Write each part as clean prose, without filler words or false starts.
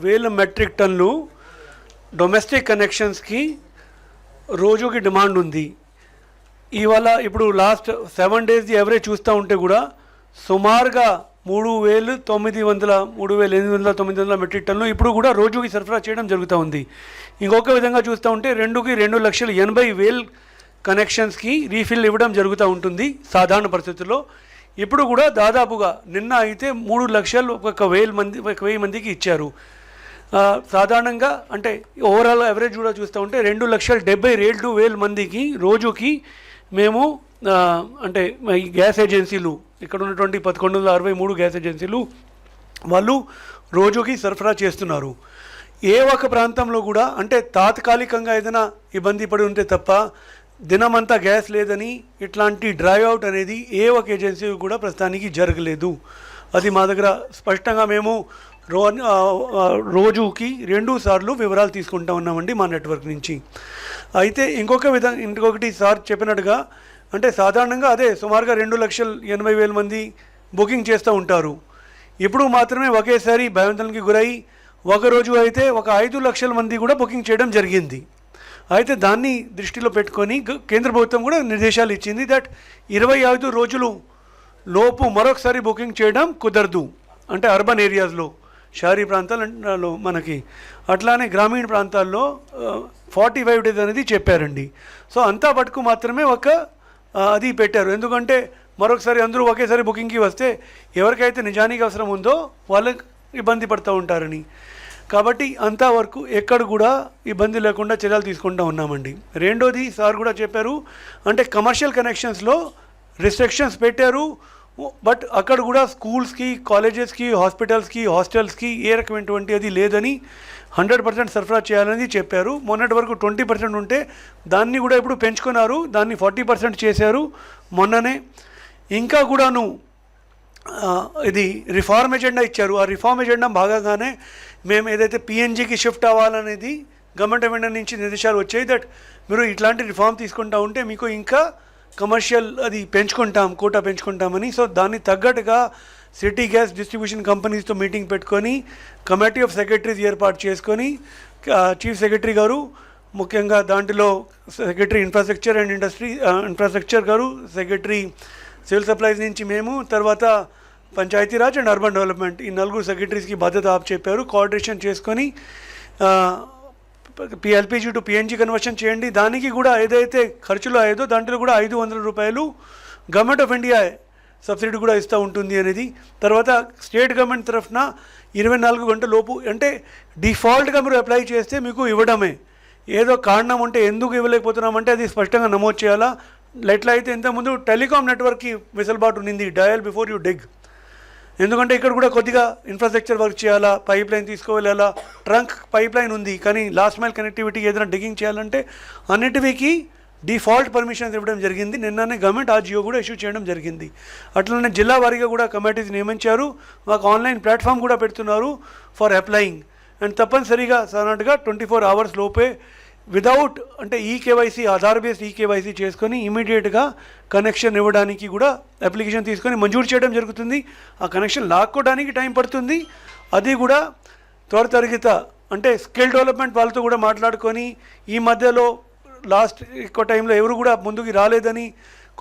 వేల మెట్రిక్ టన్నులు డొమెస్టిక్ కనెక్షన్స్కి రోజుకి డిమాండ్ ఉంది. ఇవాళ ఇప్పుడు లాస్ట్ 7 డేస్ది ఎవరేజ్ చూస్తూ ఉంటే కూడా సుమారుగా 3,800 మెట్రిక్ టన్నులు ఇప్పుడు కూడా రోజుకి సరఫరా చేయడం జరుగుతూ ఉంది. ఇంకొక విధంగా చూస్తూ ఉంటే 2,80,000 కనెక్షన్స్కి రీఫిల్ ఇవ్వడం జరుగుతూ ఉంటుంది సాధారణ పరిస్థితుల్లో. ఇప్పుడు కూడా దాదాపుగా నిన్న అయితే 3 లక్షలు 1,000 మందికి ఇచ్చారు. సాధారణంగా అంటే ఓవరాల్ యావరేజ్ కూడా చూస్తూ ఉంటే 2,72,000 మందికి రోజుకి మేము అంటే ఈ గ్యాస్ ఏజెన్సీలు ఇక్కడ ఉన్నటువంటి 1163 గ్యాస్ ఏజెన్సీలు వాళ్ళు రోజుకి సరఫరా చేస్తున్నారు. ఏ ఒక్క ప్రాంతంలో కూడా అంటే తాత్కాలికంగా ఏదైనా ఇబ్బంది పడి ఉంటే తప్ప దినమంతా గ్యాస్ లేదని ఇట్లాంటి డ్రైవ్ అవుట్ అనేది ఏ ఒక ఏజెన్సీ కూడా ప్రస్తుతానికి జరగలేదు. అది మా దగ్గర స్పష్టంగా మేము రోజుకి 2 సార్లు వివరాలు తీసుకుంటా ఉన్నామండి మా నెట్వర్క్ నుంచి. అయితే ఇంకొకటి సార్ చెప్పినట్టుగా అంటే సాధారణంగా అదే సుమారుగా 2,80,000 మంది బుకింగ్ చేస్తూ ఉంటారు. ఇప్పుడు మాత్రమే ఒకేసారి భయాందోళనకి గురై ఒకరోజు అయితే 5 లక్షల మంది కూడా బుకింగ్ చేయడం జరిగింది. అయితే దాన్ని దృష్టిలో పెట్టుకొని కేంద్ర ప్రభుత్వం కూడా నిర్దేశాలు ఇచ్చింది దట్ 25 రోజులు లోపు మరొకసారి బుకింగ్ చేయడం కుదరదు. అంటే అర్బన్ ఏరియాస్లో షహరీ ప్రాంతాలలో మనకి అట్లానే గ్రామీణ ప్రాంతాల్లో 45 డేస్ అనేది చెప్పారండి. సో అంతా పట్టుకు మాత్రమే అది పెట్టారు. ఎందుకంటే మరొకసారి అందరూ ఒకేసారి బుకింగ్కి వస్తే ఎవరికైతే నిజానికి అవసరం ఉందో వాళ్ళకి ఇబ్బంది పడుతూ ఉంటారని. కాబట్టి అంతవరకు ఎక్కడ కూడా ఇబ్బంది లేకుండా చర్యలు తీసుకుంటూ ఉన్నామండి. రెండోది సార్ కూడా చెప్పారు అంటే కమర్షియల్ కనెక్షన్స్లో రిస్ట్రిక్షన్స్ పెట్టారు. బట్ అక్కడ కూడా స్కూల్స్కి, కాలేజెస్కి, హాస్పిటల్స్కి, హాస్టల్స్కి ఏ రకమైనటువంటి అది లేదని 100% సరఫరా చేయాలని చెప్పారు. మొన్నటి వరకు 20% ఉంటే దాన్ని కూడా ఇప్పుడు పెంచుకున్నారు. దాన్ని 40% చేశారు మొన్ననే. ఇంకా కూడాను ఇది రిఫార్మ్ ఎజెండా ఇచ్చారు. ఆ రిఫార్మ్ ఎజెండా భాగంగానే మేము ఏదైతే పిఎన్జికి షిఫ్ట్ అవ్వాలనేది గవర్నమెంట్ ఆఫ్ ఇండియా నుంచి నిర్దేశాలు వచ్చాయి దట్ మీరు ఇట్లాంటి రిఫార్మ్ తీసుకుంటా ఉంటే మీకు ఇంకా కమర్షియల్ అది కోటా పెంచుకుంటామని. సో దాన్ని తగ్గట్టుగా సిటీ గ్యాస్ డిస్ట్రిబ్యూషన్ కంపెనీస్తో మీటింగ్ పెట్టుకొని కమిటీ ఆఫ్ సెక్రటరీస్ ఏర్పాటు చేసుకొని చీఫ్ సెక్రటరీ గారు ముఖ్యంగా దాంట్లో సెక్రటరీ ఇన్ఫ్రాస్ట్రక్చర్ గారు, సెక్రటరీ సివిల్ సప్లైస్ నుంచి మేము, తర్వాత పంచాయతీరాజ్ అండ్ అర్బన్ డెవలప్మెంట్ ఈ 4 సెక్రటరీస్కి బాధ్యత చెప్పారు. కోఆర్డినేషన్ చేసుకొని ఎల్పిజి టు పిఎన్జి కన్వర్షన్ చేయండి. దానికి కూడా ఏదైతే ఖర్చులు అయ్యేదో దాంట్లో కూడా 500 రూపాయలు గవర్నమెంట్ ఆఫ్ ఇండియా సబ్సిడీ కూడా ఇస్తూ ఉంటుంది అనేది. తర్వాత స్టేట్ గవర్నమెంట్ తరఫున 24 గంటల లోపు అంటే డిఫాల్ట్గా మీరు అప్లై చేస్తే మీకు ఇవ్వడమే. ఏదో కారణం ఉంటే ఎందుకు ఇవ్వలేకపోతున్నామంటే అది స్పష్టంగా నమోదు చేయాలా. ఎట్లా అయితే ఇంతకుముందు టెలికాం నెట్వర్క్కి వెసులుబాటు ఉంది, డయల్ బిఫోర్ యూ డిగ్. ఎందుకంటే ఇక్కడ కూడా కొద్దిగా ఇన్ఫ్రాస్ట్రక్చర్ వర్క్ చేయాలా, పైప్ లైన్ తీసుకువెళ్ళాలా, ట్రంక్ పైప్ లైన్ ఉంది కానీ లాస్ట్ మైల్ కనెక్టివిటీ ఏదైనా డిగ్గింగ్ చేయాలంటే అన్నిటికీ డిఫాల్ట్ పర్మిషన్స్ ఇవ్వడం జరిగింది. నిన్ననే గవర్నమెంట్ ఆ జియో కూడా ఇష్యూ చేయడం జరిగింది. అట్లనే జిల్లా వారీగా కూడా కమిటీస్ నియమించారు. మాకు ఆన్లైన్ ప్లాట్ఫామ్ కూడా పెడుతున్నారు ఫర్ అప్లయింగ్. అండ్ తప్పనిసరిగా సాధారణంగా 24 hours లోపే వితౌట్ అంటే ఈకేవైసీ ఆధార్ బేస్డ్ ఈకేవైసీ చేసుకొని ఇమీడియట్గా కనెక్షన్ ఇవ్వడానికి కూడా అప్లికేషన్ తీసుకొని మంజూరు చేయడం జరుగుతుంది. ఆ కనెక్షన్ లాక్కోవడానికి టైం పడుతుంది. అది కూడా త్వరిత అంటే స్కిల్ డెవలప్మెంట్ వాళ్ళతో కూడా మాట్లాడుకొని ఈ మధ్యలో లాస్ట్ ఎక్కువ టైంలో ఎవరు కూడా ముందుకు రాలేదని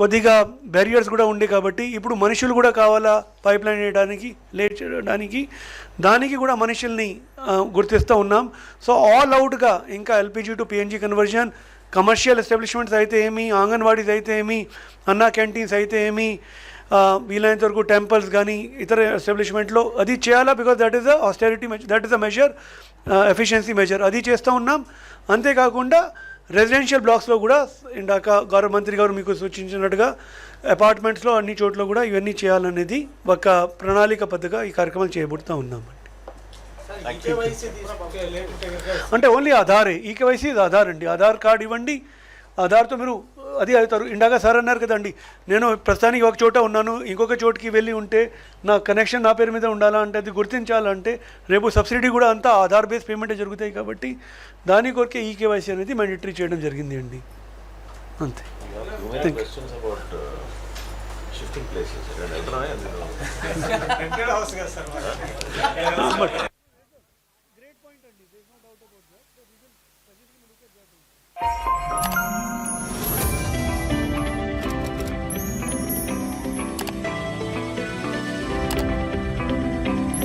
కొద్దిగా బ్యారియర్స్ కూడా ఉండే కాబట్టి ఇప్పుడు మనుషులు కూడా కావాలా పైప్ లైన్ వేయడానికి, లేట్ చేయడానికి, దానికి కూడా మనుషుల్ని గుర్తిస్తూ ఉన్నాం. సో ఆల్ అవుట్గా ఇంకా LPG to PNG conversion, commercial establishments అయితే ఏమి, అంగన్వాడీస్ అయితే ఏమి, అన్నా క్యాంటీన్స్ అయితే ఏమి, వీలైనంత వరకు టెంపుల్స్ కానీ ఇతర ఎస్టాబ్లిష్మెంట్లో అది చేయాలా. Because that is a austerity measure, that is a measure, efficiency measure, అది చేస్తూ ఉన్నాం. అంతేకాకుండా రెసిడెన్షియల్ బ్లాక్స్లో కూడా ఇందాక గౌరవ మంత్రి గారు మీకు సూచించినట్టుగా అపార్ట్మెంట్స్లో అన్ని చోట్ల కూడా ఇవన్నీ చేయాలనేది ఒక ప్రణాళికబద్ధంగా ఈ కార్యక్రమాలు చేయబడుతూ ఉన్నామండి. అంటే ఓన్లీ ఆధారే, ఈకేవైసీ ఆధార్ అండి. ఆధార్ కార్డు ఇవ్వండి, ఆధార్తో మీరు అది అవుతారు. ఇందాక సార్ అన్నారు కదండి, నేను ప్రస్తుతానికి ఒక చోట ఉన్నాను, ఇంకొక చోటుకి వెళ్ళి ఉంటే నా కనెక్షన్ నా పేరు మీద ఉండాలా అంటే అది గుర్తించాలంటే రేపు సబ్సిడీ కూడా అంతా ఆధార్ బేస్ పేమెంటే జరుగుతాయి కాబట్టి దాని కొరకే ఈకేవైసీ అనేది మ్యాండేటరీ చేయడం జరిగింది అండి. అంతే. గుడ్ పాయింట్ అండి, there is no doubt about that. So we will